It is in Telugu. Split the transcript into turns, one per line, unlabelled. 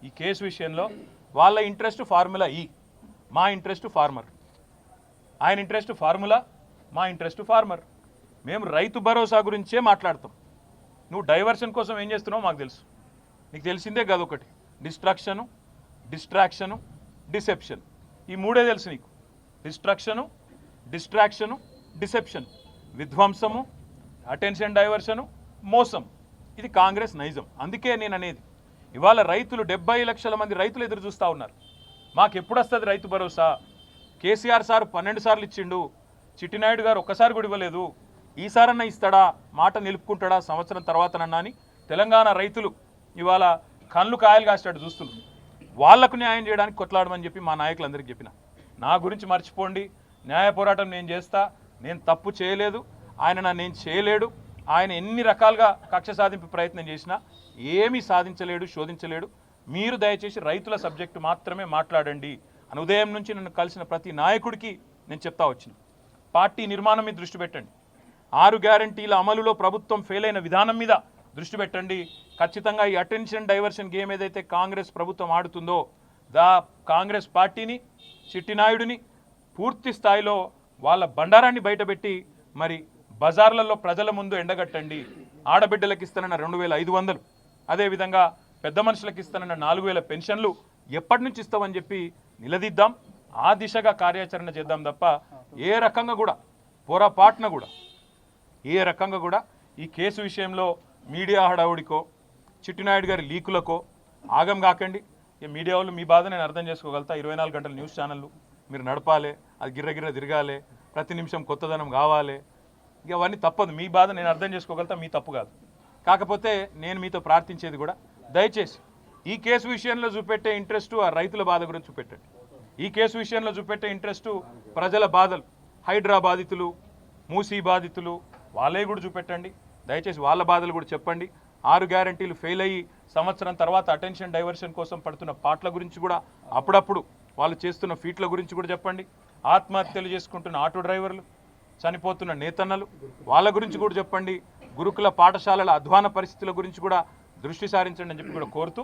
ఈ కేసు విషయంలో వాళ్ళ ఇంట్రెస్ట్ ఫార్ములా ఈ, మా ఇంట్రెస్ట్ ఫార్మర్. ఆయన ఇంట్రెస్ట్ ఫార్ములా, మా ఇంట్రెస్ట్ ఫార్మర్. మేము రైతు భరోసా గురించే మాట్లాడతాం. నువ్వు డైవర్షన్ కోసం ఏం చేస్తున్నావు మాకు తెలుసు. నీకు తెలిసిందే కదా ఒకటి, డిస్ట్రాక్షను, డిస్ట్రాక్షను, డిసెప్షన్. ఈ మూడే తెలుసు నీకు. డిస్ట్రక్షను, డిస్ట్రాక్షను, డిసెప్షన్. విధ్వంసము, అటెన్షన్ డైవర్షను, మోసం. ఇది కాంగ్రెస్ నైజం. అందుకే నేను అనేది, ఇవాళ రైతులు 70 లక్షల మంది రైతులు ఎదురు చూస్తూ ఉన్నారు. మాకు ఎప్పుడు వస్తుంది రైతు భరోసా? కేసీఆర్ సార్ 12 సార్లు ఇచ్చిండు, చిట్టినాయుడు గారు ఒక్కసారి కూడా ఇవ్వలేదు. ఈసారన్నా ఇస్తాడా, మాట నిలుపుకుంటాడా సంవత్సరం తర్వాతనన్నా అని తెలంగాణ రైతులు ఇవాళ కళ్ళు కాయలు కాస్తాడు చూస్తున్నారు. వాళ్లకు న్యాయం చేయడానికి కొట్లాడమని చెప్పి మా నాయకులందరికీ చెప్పిన. నా గురించి మర్చిపోండి, న్యాయ పోరాటం నేను చేస్తా, నేను తప్పు చేయలేదు, ఆయన నేను చేయలేడు. ఆయన ఎన్ని రకాలుగా కక్ష సాధింపు ప్రయత్నం చేసినా ఏమీ సాధించలేడు, శోధించలేడు. మీరు దయచేసి రైతుల సబ్జెక్టు మాత్రమే మాట్లాడండి అని ఉదయం నుంచి నన్ను కలిసిన ప్రతి నాయకుడికి నేను చెప్తా వచ్చిన. పార్టీ నిర్మాణం మీద దృష్టి పెట్టండి, 6 గ్యారంటీల అమలులో ప్రభుత్వం ఫెయిల్ అయిన విధానం మీద దృష్టి పెట్టండి. ఖచ్చితంగా ఈ అటెన్షన్ డైవర్షన్ గేమ్ ఏదైతే కాంగ్రెస్ ప్రభుత్వం ఆడుతుందో, కాంగ్రెస్ పార్టీని, చిట్టినాయుడిని పూర్తి స్థాయిలో వాళ్ళ బండారాన్ని బయటపెట్టి మరి బజార్లలో ప్రజల ముందు ఎండగట్టండి. ఆడబిడ్డలకు ఇస్తానన్న 2500, అదేవిధంగా పెద్ద మనుషులకు ఇస్తానన్న 4000 పెన్షన్లు ఎప్పటి నుంచి ఇస్తామని చెప్పి నిలదీద్దాం. ఆ దిశగా కార్యాచరణ చేద్దాం తప్ప ఏ రకంగా కూడా పొరపాటున కూడా ఏ రకంగా కూడా ఈ కేసు విషయంలో మీడియా హడావుడికో, చిట్టినాయుడు గారి లీకులకో ఆగం కాకండి. ఈ మీడియా వాళ్ళు మీ బాధ నేను అర్థం చేసుకోగలుగుతా. 24 గంటల న్యూస్ ఛానళ్ళు మీరు నడపాలి, అది గిర్రగిర్ర తిరగాలి, ప్రతి నిమిషం కొత్తదనం కావాలి. ఇక అవన్నీ తప్పదు. మీ బాధ నేను అర్థం చేసుకోగలుగుతా, మీ తప్పు కాదు. కాకపోతే నేను మీతో ప్రార్థించేది కూడా, దయచేసి ఈ కేసు విషయంలో చూపెట్టే ఇంట్రెస్టు ఆ రైతుల బాధ గురించి చూపెట్టండి. ఈ కేసు విషయంలో చూపెట్టే ఇంట్రెస్టు ప్రజల బాధలు, హైడ్రా బాధితులు, మూసీ బాధితులు, వాళ్ళే కూడా చూపెట్టండి. దయచేసి వాళ్ళ బాధలు కూడా చెప్పండి. 6 గ్యారంటీలు ఫెయిల్ అయ్యి సంవత్సరం తర్వాత అటెన్షన్ డైవర్షన్ కోసం పడుతున్న పాటల గురించి కూడా, అప్పుడప్పుడు వాళ్ళు చేస్తున్న ఫీట్ల గురించి కూడా చెప్పండి. ఆత్మహత్యలు చేసుకుంటున్న ఆటో డ్రైవర్లు, చనిపోతున్న నేతన్నలు, వాళ్ళ గురించి కూడా చెప్పండి. గురుకుల పాఠశాలల అధ్వాన పరిస్థితుల గురించి కూడా దృష్టి సారించండి అని చెప్పి కూడా కోరుతూ